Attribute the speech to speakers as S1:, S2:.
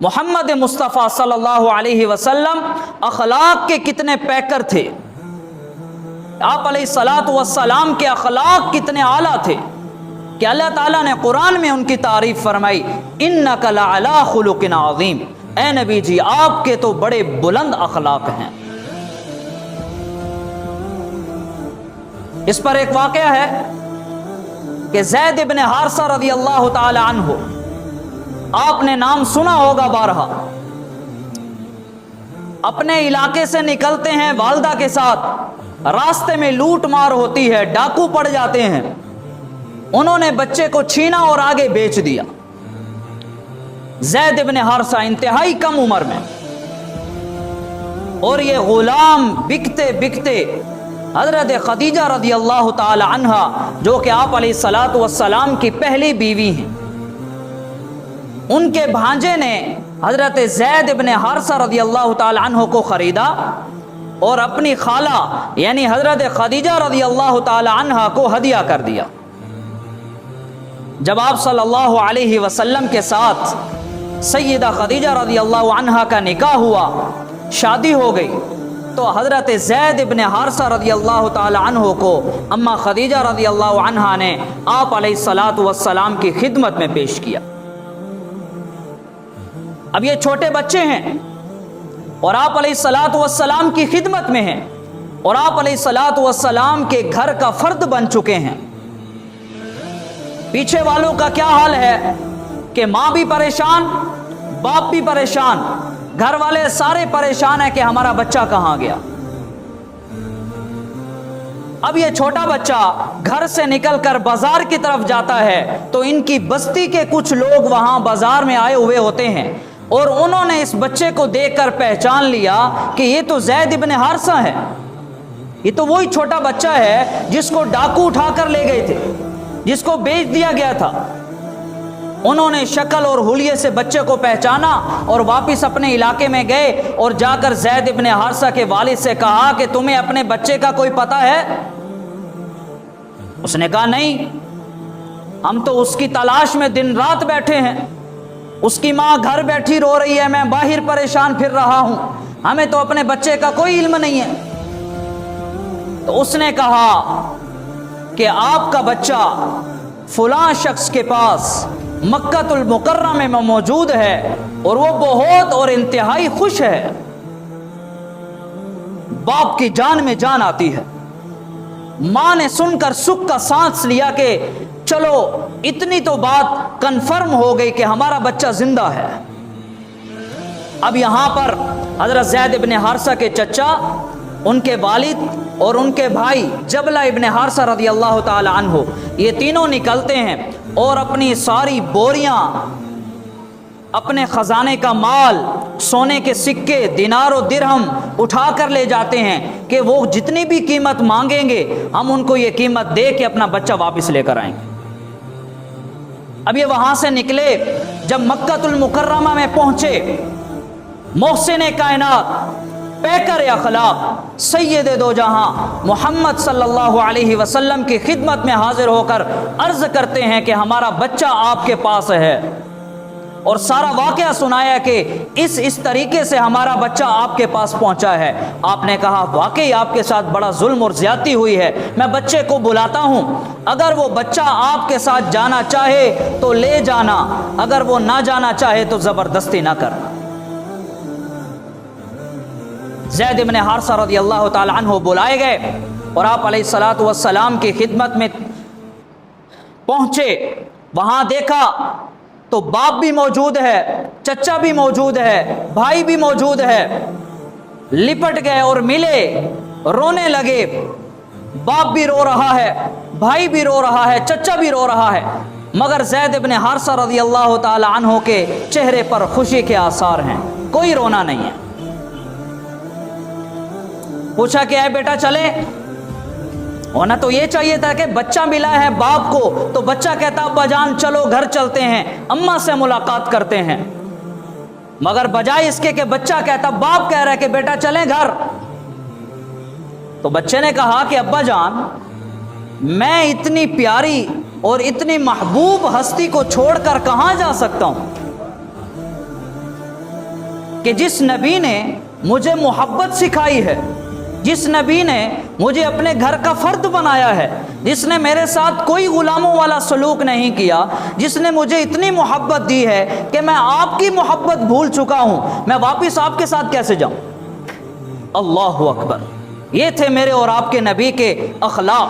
S1: मोहम्मद मुस्तफ़ा सल्लल्लाहु अलैहि वसल्लम अखलाक के कितने पैकर थे, आप अलैहिस्सलातु वस्सलाम के अखलाक कितने आला थे कि अल्लाह ताला ने कुरान में उनकी तारीफ फरमाई, इन्नका लअला खुलुकिन अज़ीम, ए नबी जी आपके तो बड़े बुलंद अखलाक हैं। इस पर एक वाक़या है कि ज़ैद इब्न हारिसा रज़ियल्लाहु ताला अन्हु, आपने नाम सुना होगा बारहा, अपने इलाके से निकलते हैं वालदा के साथ, रास्ते में लूट मार होती है, डाकू पड़ जाते हैं, उन्होंने बच्चे को छीना और आगे बेच दिया। ज़ैद इब्न हारिसा इंतहाई कम उम्र में, और ये गुलाम बिकते बिकते हज़रत खदीजा रज़ियल्लाहु ताला अन्हा, जो कि आप अलैहिस्सलातु वस्सलाम की पहली बीवी हैं, उनके भांजे ने हज़रत ज़ैद इब्न हारिसा रज़ियल्लाहु ताला अन्हु को ख़रीदा और अपनी खाला यानी हज़रत खदीजा रज़ियल्लाहु ताला अन्हा को हदिया कर दिया। जब आप सल्लल्लाहु अलैहि वसल्लम के साथ सय्यदा खदीजा रज़ियल्लाहु अन्हा का निकाह हुआ, शादी हो गई, तो हज़रत ज़ैद इब्न हारिसा रज़ियल्लाहु ताला अन्हु को अम्मा खदीजा रज़ियल्लाहु अन्हा ने आप अलैहिस्सलातु वस्सलाम की खिदमत में पेश किया। अब ये छोटे बच्चे हैं और आप अलैहिस्सलातु वस्सलाम की खिदमत में हैं और आप अलैहिस्सलातु वस्सलाम के घर का फर्द बन चुके हैं। पीछे वालों का क्या हाल है कि माँ भी परेशान, बाप भी परेशान, घर वाले सारे परेशान है कि हमारा बच्चा कहाँ गया। अब ये छोटा बच्चा घर से निकलकर बाजार की तरफ जाता है तो इनकी बस्ती के कुछ लोग वहां बाजार में आए हुए होते हैं और उन्होंने इस बच्चे को देखकर पहचान लिया कि ये तो ज़ैद इब्न हारिसा है, ये तो वही छोटा बच्चा है जिसको डाकू उठाकर ले गए थे, जिसको बेच दिया गया था। उन्होंने शक्ल और हुलिये से बच्चे को पहचाना और वापस अपने इलाके में गए और जाकर ज़ैद इब्न हारिसा के वालिद से कहा कि तुम्हें अपने बच्चे का कोई पता है? उसने कहा नहीं, हम तो उसकी तलाश में दिन रात बैठे हैं, उसकी माँ घर बैठी रो रही है, मैं बाहर परेशान फिर रहा हूं, हमें तो अपने बच्चे का कोई इल्म नहीं है। तो उसने कहा कि आपका बच्चा फलां शख्स के पास मक्कातुल मुकर्रमा में मौजूद है और वो बहुत और इंतहाई खुश है। बाप की जान में जान आती है। मां ने सुनकर सुख का सांस लिया कि चलो इतनी तो बात कंफर्म हो गई कि हमारा बच्चा जिंदा है। अब यहां पर हजरत ज़ैद इब्न हारिसा के चचा, उनके वालिद और उनके भाई जबला इब्न हारिसा रज़ियल्लाहु ताला अन्हु, ये तीनों निकलते हैं और अपनी सारी बोरियां, अपने खजाने का माल, सोने के सिक्के, दिनार और दिरहम उठा कर ले जाते हैं कि वो जितनी भी कीमत मांगेंगे हम उनको ये कीमत दे के अपना बच्चा वापस लेकर आएंगे। अब ये वहां से निकले, जब मक्कातुल मुकर्रमा में पहुंचे, मोहसिन कायनात, पैकर अखलाक, सैयद दो जहां मोहम्मद सल्लल्लाहु अलैहि वसल्लम की खिदमत में हाजिर होकर अर्ज करते हैं कि हमारा बच्चा आपके पास है, और सारा वाकया सुनाया कि इस तरीके से हमारा बच्चा आपके पास पहुंचा है। आपने कहा वाकई आपके साथ बड़ा जुल्म और ज्यादती हुई है, मैं बच्चे को बुलाता हूं, अगर वो बच्चा आपके साथ जाना चाहे तो ले जाना, अगर वो ना जाना चाहे तो जबरदस्ती ना करना। ज़ैद इब्न हारिसा रज़ियल्लाहु ताला अन्हु बुलाए गए और आप अलैहिस्सलातु वस्सलाम की खिदमत में पहुंचे। वहां देखा तो बाप भी मौजूद है, चचा भी मौजूद है, भाई भी मौजूद है। लिपट गए और मिले, रोने लगे। बाप भी रो रहा है, भाई भी रो रहा है, चचा भी रो रहा है, मगर ज़ैद इब्न हारिसा रज़ियल्लाहु ताला अन्हु के चेहरे पर खुशी के आसार हैं, कोई रोना नहीं है। पूछा कि बेटा चले, होना तो ये चाहिए था कि बच्चा मिला है बाप को तो बच्चा कहता अब्बा जान चलो घर चलते हैं, अम्मा से मुलाकात करते हैं, मगर बजाय इसके कि बच्चा कहता, बाप कह रहा है कि बेटा चलें घर। तो बच्चे ने कहा कि अब्बा जान मैं इतनी प्यारी और इतनी महबूब हस्ती को छोड़कर कहां जा सकता हूं, کہ جس نبی نے مجھے محبت سکھائی ہے، جس نبی نے مجھے اپنے گھر کا فرد بنایا ہے، جس نے میرے ساتھ کوئی غلاموں والا سلوک نہیں کیا، جس نے مجھے اتنی محبت دی ہے کہ میں آپ کی محبت بھول چکا ہوں، میں واپس آپ کے ساتھ کیسے جاؤں؟ اللہ اکبر! یہ تھے میرے اور آپ کے نبی کے اخلاق۔